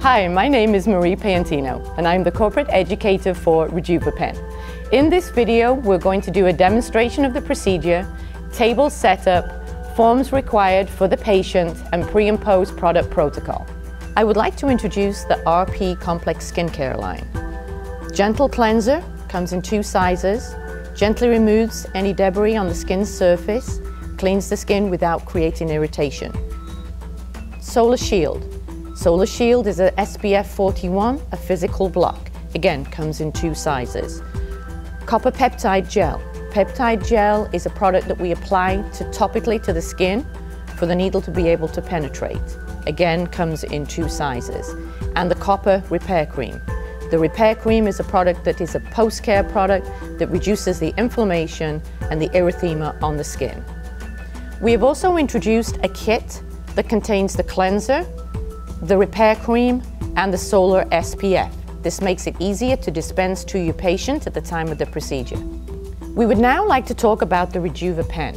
Hi, my name is Marie Piantino, and I'm the corporate educator for Réjuvapen. In this video, we're going to do a demonstration of the procedure, table setup, forms required for the patient, and pre and post product protocol. I would like to introduce the RP Complex Skincare line. Gentle cleanser comes in 2 sizes, gently removes any debris on the skin's surface, cleans the skin without creating irritation. Solar Shield. Solar Shield is a SPF 41, a physical block. Again, comes in 2 sizes. Copper Peptide Gel. Peptide gel is a product that we apply topically to the skin for the needle to be able to penetrate. Again, comes in 2 sizes. And the Copper Repair Cream. The Repair Cream is a product that is a post-care product that reduces the inflammation and the erythema on the skin. We have also introduced a kit that contains the cleanser, the repair cream, and the solar SPF. This makes it easier to dispense to your patient at the time of the procedure. We would now like to talk about the Réjuvapen.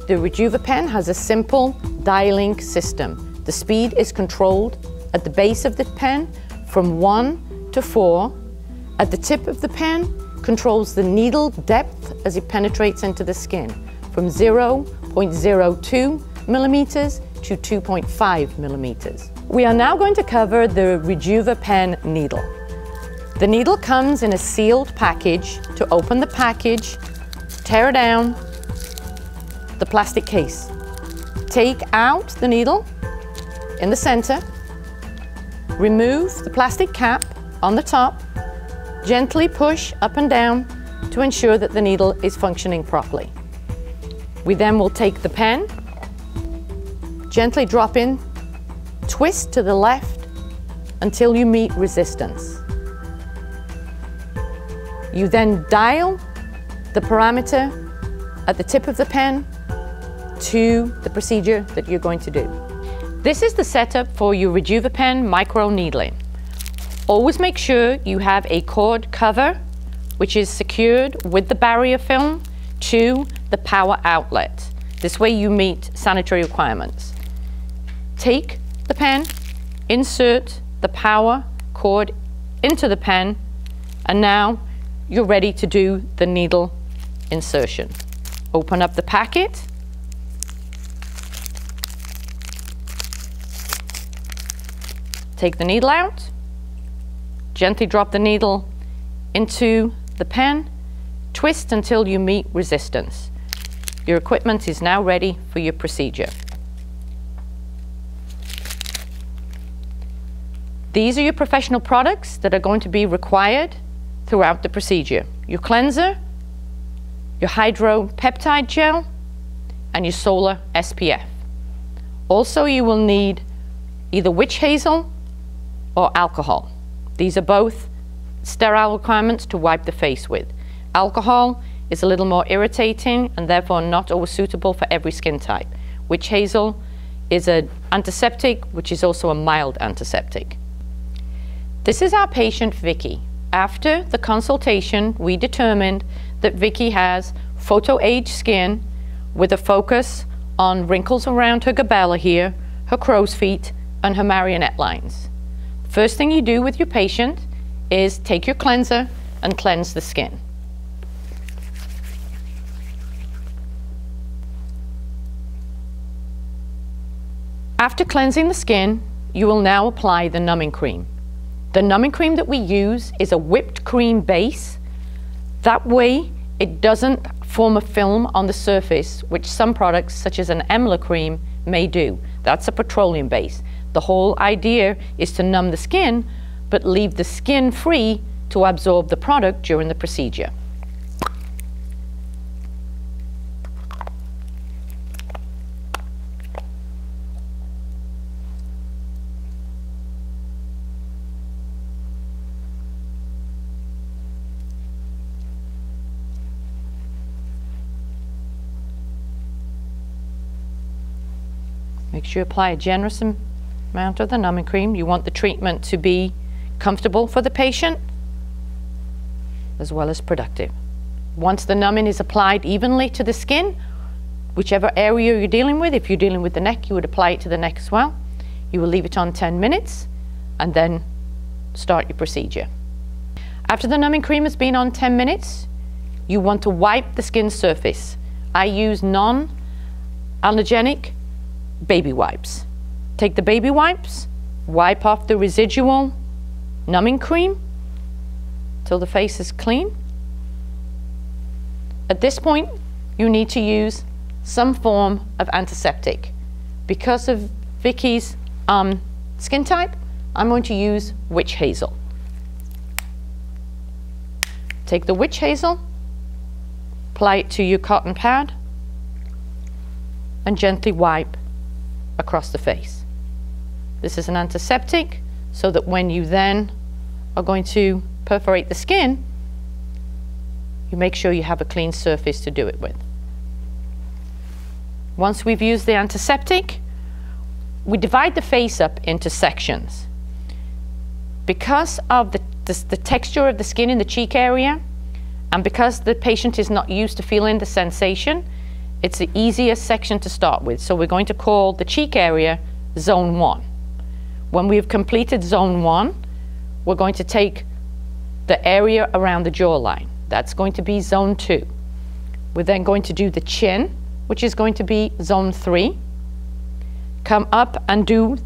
The Réjuvapen has a simple dialing system. The speed is controlled at the base of the pen from 1 to 4. At the tip of the pen, controls the needle depth as it penetrates into the skin from 0.02 millimeters to 2.5 millimeters. We are now going to cover the Réjuvapen needle. The needle comes in a sealed package. To open the package, tear down the plastic case. Take out the needle in the center, remove the plastic cap on the top, gently push up and down to ensure that the needle is functioning properly. We then will take the pen, gently drop in, twist to the left until you meet resistance. You then dial the parameter at the tip of the pen to the procedure that you're going to do. This is the setup for your Réjuvapen micro needling. Always make sure you have a cord cover which is secured with the barrier film to the power outlet. This way you meet sanitary requirements. Take the pen, insert the power cord into the pen, and now you're ready to do the needle insertion. Open up the packet. Take the needle out. Gently drop the needle into the pen. Twist until you meet resistance. Your equipment is now ready for your procedure. These are your professional products that are going to be required throughout the procedure. Your cleanser, your hydro peptide gel, and your solar SPF. Also, you will need either witch hazel or alcohol. These are both sterile requirements to wipe the face with. Alcohol is a little more irritating and therefore not always suitable for every skin type. Witch hazel is an antiseptic, which is also a mild antiseptic. This is our patient Vicky. After the consultation, we determined that Vicky has photo-age skin with a focus on wrinkles around her glabella here, her crow's feet, and her marionette lines. First thing you do with your patient is take your cleanser and cleanse the skin. After cleansing the skin, you will now apply the numbing cream. The numbing cream that we use is a whipped cream base. That way, it doesn't form a film on the surface, which some products, such as an Emla cream, may do. That's a petroleum base. The whole idea is to numb the skin, but leave the skin free to absorb the product during the procedure. Make sure you apply a generous amount of the numbing cream. You want the treatment to be comfortable for the patient as well as productive. Once the numbing is applied evenly to the skin, whichever area you're dealing with, if you're dealing with the neck, you would apply it to the neck as well. You will leave it on 10 minutes and then start your procedure. After the numbing cream has been on 10 minutes, you want to wipe the skin surface. I use non-allergenic baby wipes. Take the baby wipes, wipe off the residual numbing cream till the face is clean. At this point, you need to use some form of antiseptic. Because of Vicky's skin type, I'm going to use witch hazel. Take the witch hazel, apply it to your cotton pad, and gently wipe across the face. This is an antiseptic so that when you then are going to perforate the skin, you make sure you have a clean surface to do it with. Once we've used the antiseptic, we divide the face up into sections. Because of the texture of the skin in the cheek area, and because the patient is not used to feeling the sensation, it's the easiest section to start with. So we're going to call the cheek area zone 1. When we've completed zone 1, we're going to take the area around the jawline. That's going to be zone 2. We're then going to do the chin, which is going to be zone 3. Come up and do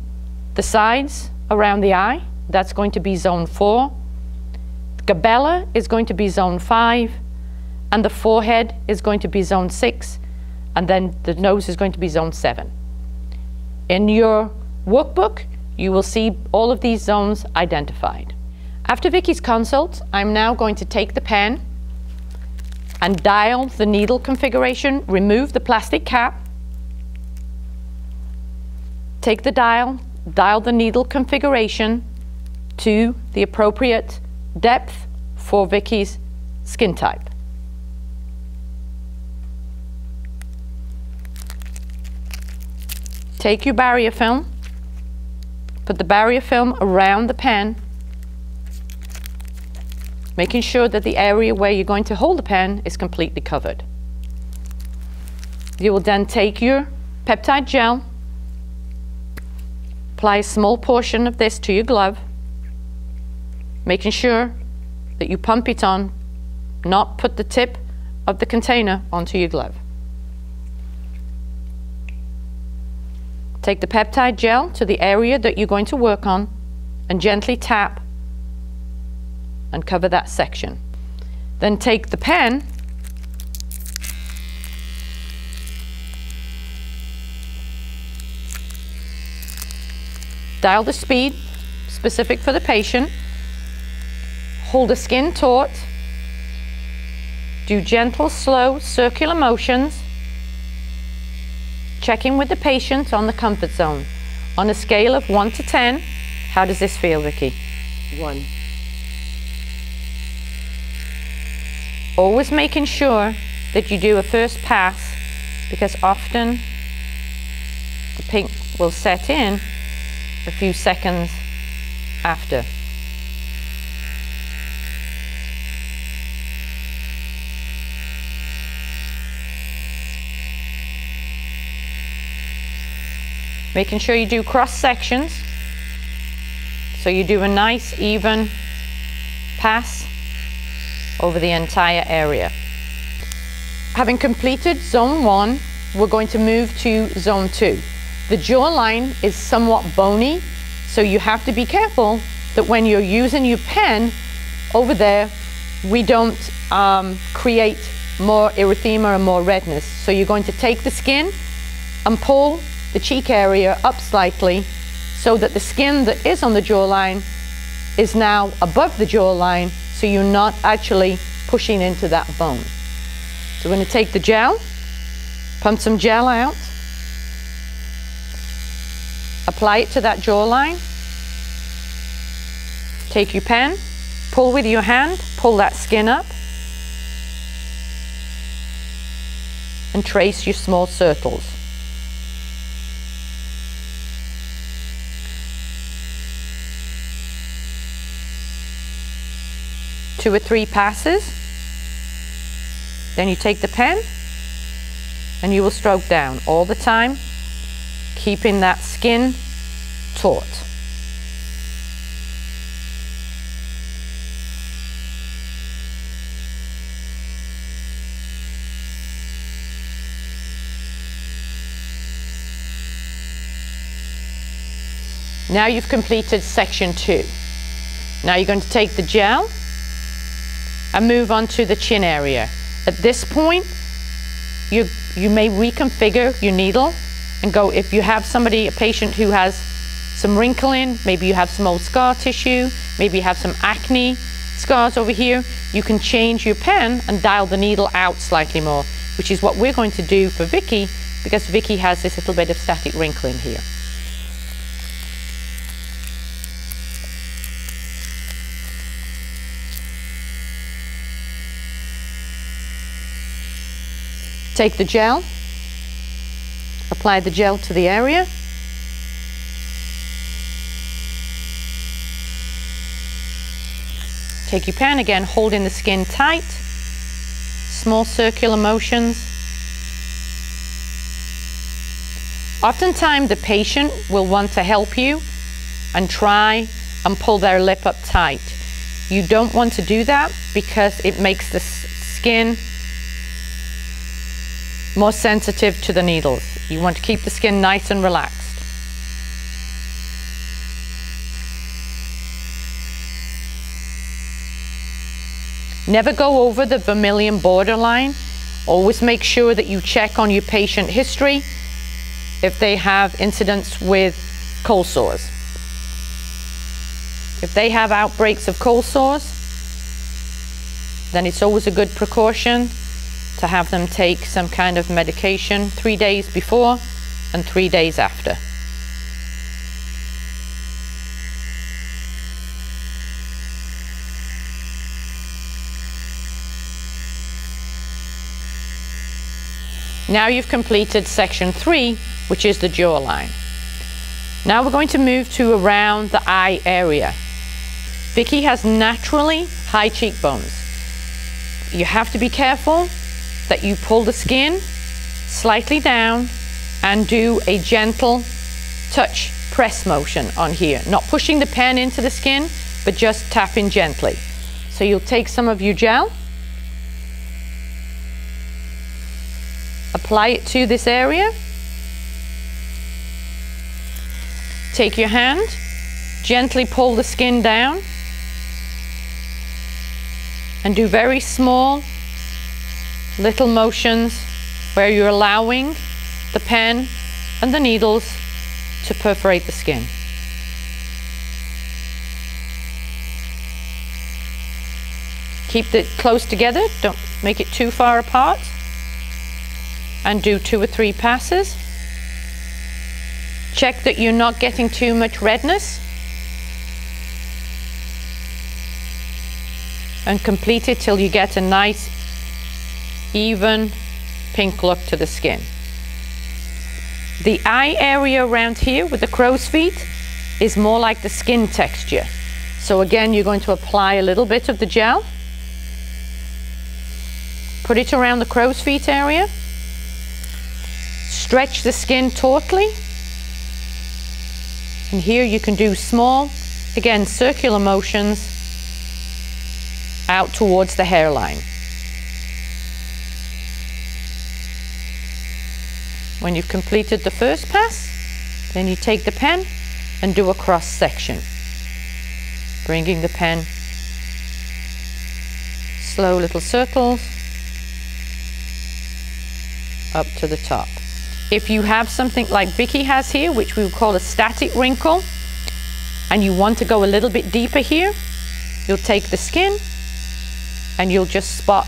the sides around the eye. That's going to be zone 4. The glabella is going to be zone 5. And the forehead is going to be zone 6. And then the nose is going to be zone 7. In your workbook, you will see all of these zones identified. After Vicky's consult, I'm now going to take the pen and dial the needle configuration, remove the plastic cap, take the dial the needle configuration to the appropriate depth for Vicky's skin type. Take your barrier film, put the barrier film around the pen, making sure that the area where you're going to hold the pen is completely covered. You will then take your peptide gel, apply a small portion of this to your glove, making sure that you pump it on, not put the tip of the container onto your glove. Take the peptide gel to the area that you're going to work on and gently tap and cover that section. Then take the pen dial the speed specific for the patient, hold the skin taut, do gentle, slow, circular motions, checking with the patient on the comfort zone. On a scale of 1 to 10, how does this feel, Vicky? 1. Always making sure that you do a first pass, because often the pink will set in a few seconds after. Making sure you do cross sections, so you do a nice even pass over the entire area. Having completed zone 1, we're going to move to zone 2. The jawline is somewhat bony, so you have to be careful that when you're using your pen over there, we don't create more erythema and more redness. So you're going to take the skin and pull the cheek area up slightly so that the skin that is on the jawline is now above the jawline, so you're not actually pushing into that bone. So we're going to take the gel, pump some gel out, apply it to that jawline, take your pen, pull with your hand, pull that skin up, and trace your small circles. Two or three passes, then you take the pen and you will stroke down all the time, keeping that skin taut. Now you've completed section 2. Now you're going to take the gel and move on to the chin area. At this point, you may reconfigure your needle and go, if you have a patient who has some wrinkling, maybe you have some old scar tissue, maybe you have some acne scars over here, you can change your pen and dial the needle out slightly more, which is what we're going to do for Vicky, because Vicky has this little bit of static wrinkling here. Take the gel, apply the gel to the area. Take your pen again, holding the skin tight, small circular motions. Oftentimes the patient will want to help you and try and pull their lip up tight. You don't want to do that because it makes the skin more sensitive to the needles. You want to keep the skin nice and relaxed. Never go over the vermilion borderline. Always make sure that you check on your patient history if they have incidents with cold sores. If they have outbreaks of cold sores, then it's always a good precaution to have them take some kind of medication 3 days before and 3 days after. Now you've completed section 3, which is the jawline. Now we're going to move to around the eye area. Vicky has naturally high cheekbones. You have to be careful that you pull the skin slightly down and do a gentle touch press motion on here. Not pushing the pen into the skin, but just tapping gently. So you'll take some of your gel, apply it to this area. Take your hand, gently pull the skin down, and do very small little motions where you're allowing the pen and the needles to perforate the skin. Keep it close together, don't make it too far apart, and do 2 or 3 passes. Check that you're not getting too much redness, and complete it till you get a nice even pink look to the skin. The eye area around here with the crow's feet is more like the skin texture. So again, you're going to apply a little bit of the gel, put it around the crow's feet area, stretch the skin tautly, and here you can do small, again, circular motions out towards the hairline. When you've completed the first pass, then you take the pen and do a cross section, bringing the pen, slow little circles up to the top. If you have something like Vicky has here, which we would call a static wrinkle, and you want to go a little bit deeper here, you'll take the skin and you'll just spot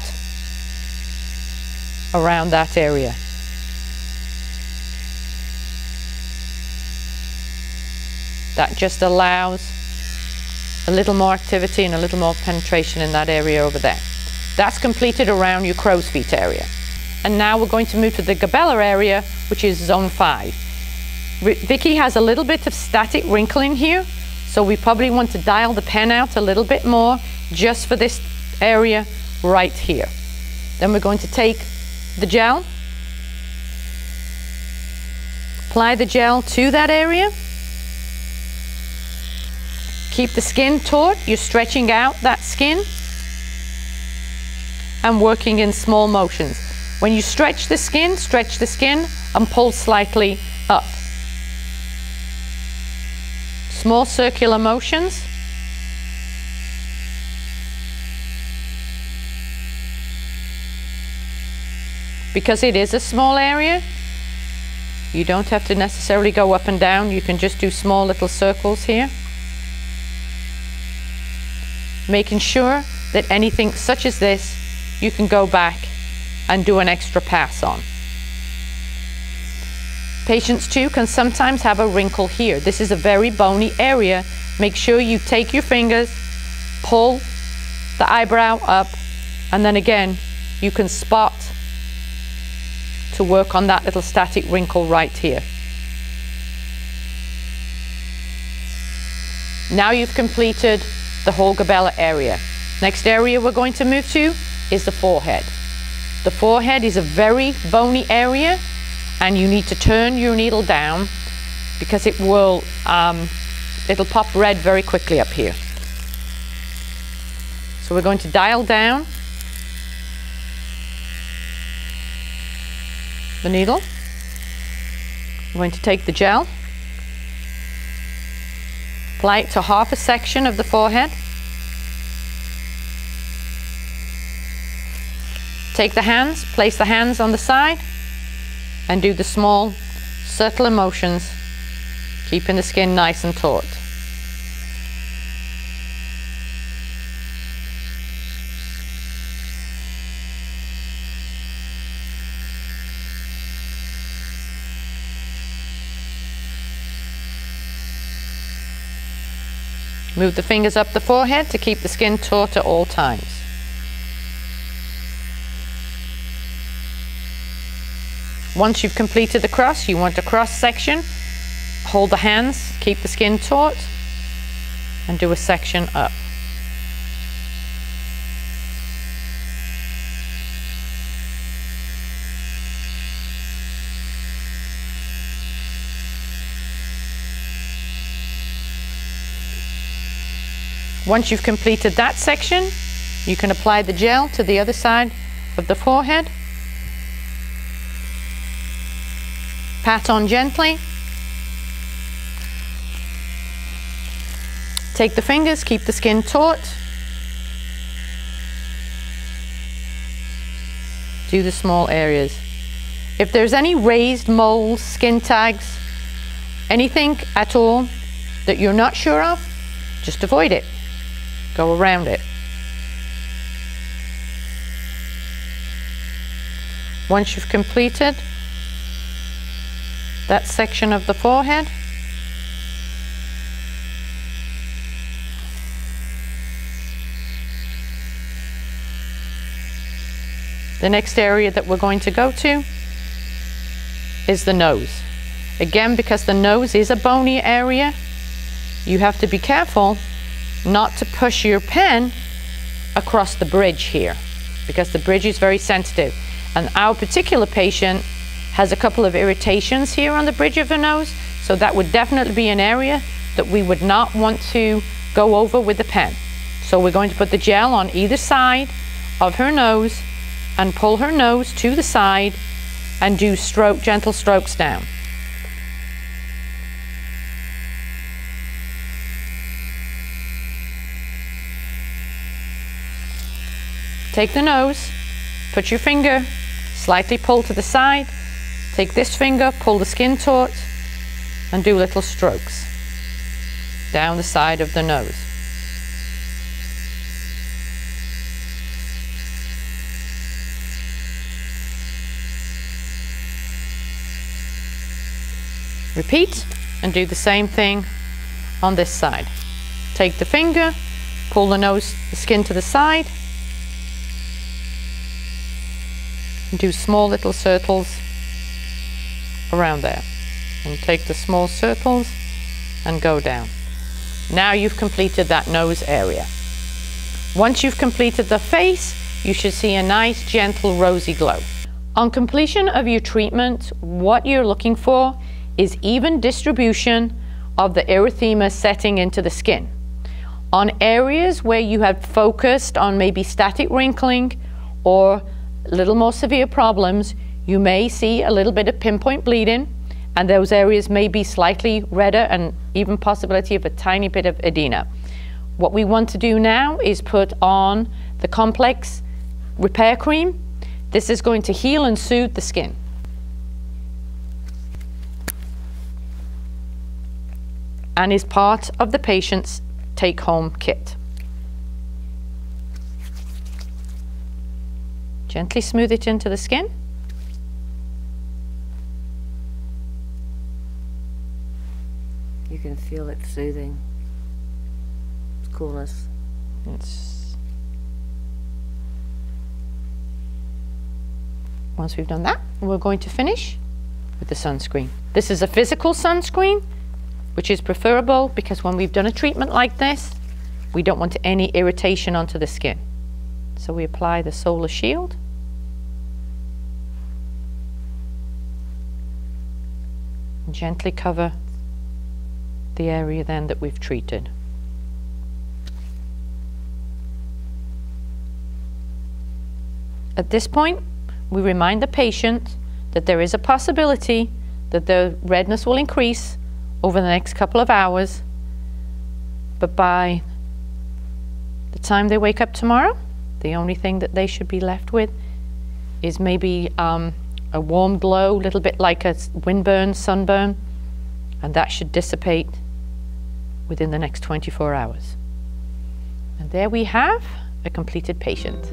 around that area. That just allows a little more activity and a little more penetration in that area over there. That's completed around your crow's feet area. And now we're going to move to the glabella area, which is zone 5. Vicky has a little bit of static wrinkling here, so we probably want to dial the pen out a little bit more just for this area right here. Then we're going to take the gel, apply the gel to that area. Keep the skin taut, you're stretching out that skin and working in small motions. When you stretch the skin and pull slightly up. small circular motions. Because it is a small area, you don't have to necessarily go up and down. You can just do small little circles here. Making sure that anything such as this, you can go back and do an extra pass on. Patients too can sometimes have a wrinkle here. This is a very bony area. Make sure you take your fingers, pull the eyebrow up, and then again, you can spot to work on that little static wrinkle right here. Now you've completed the whole glabella area. Next area we're going to move to is the forehead. The forehead is a very bony area, and you need to turn your needle down because it will, it'll pop red very quickly up here. So we're going to dial down the needle. I'm going to take the gel, apply it to half a section of the forehead. Take the hands, place the hands on the side, and do the small circular motions, keeping the skin nice and taut. Move the fingers up the forehead to keep the skin taut at all times. Once you've completed the cross, you want a cross section. Hold the hands, keep the skin taut, and do a section up. Once you've completed that section, you can apply the gel to the other side of the forehead. Pat on gently. Take the fingers, keep the skin taut. Do the small areas. If there's any raised moles, skin tags, anything at all that you're not sure of, just avoid it. Go around it. Once you've completed that section of the forehead, the next area that we're going to go to is the nose. Again, because the nose is a bony area, you have to be careful not to push your pen across the bridge here, because the bridge is very sensitive. And our particular patient has a couple of irritations here on the bridge of her nose, so that would definitely be an area that we would not want to go over with the pen. So we're going to put the gel on either side of her nose and pull her nose to the side and do gentle strokes down. Take the nose, put your finger, slightly pull to the side, take this finger, pull the skin taut, and do little strokes down the side of the nose. Repeat and do the same thing on this side. Take the finger, pull the skin to the side, and do small little circles around there. And take the small circles and go down. Now you've completed that nose area. Once you've completed the face, you should see a nice, gentle, rosy glow. On completion of your treatment, what you're looking for is even distribution of the erythema setting into the skin. On areas where you have focused on maybe static wrinkling or a little more severe problems, you may see a little bit of pinpoint bleeding, and those areas may be slightly redder and even possibility of a tiny bit of edema. What we want to do now is put on the complex repair cream. This is going to heal and soothe the skin. And is part of the patient's take-home kit. Gently smooth it into the skin. You can feel it soothing. It's coolness. Once we've done that, we're going to finish with the sunscreen. This is a physical sunscreen, which is preferable because when we've done a treatment like this, we don't want any irritation onto the skin. So we apply the solar shield. And gently cover the area then that we've treated. At this point, we remind the patient that there is a possibility that the redness will increase over the next couple of hours, but by the time they wake up tomorrow, the only thing that they should be left with is maybe a warm glow, a little bit like a windburn, sunburn, and that should dissipate within the next 24 hours. And there we have a completed patient.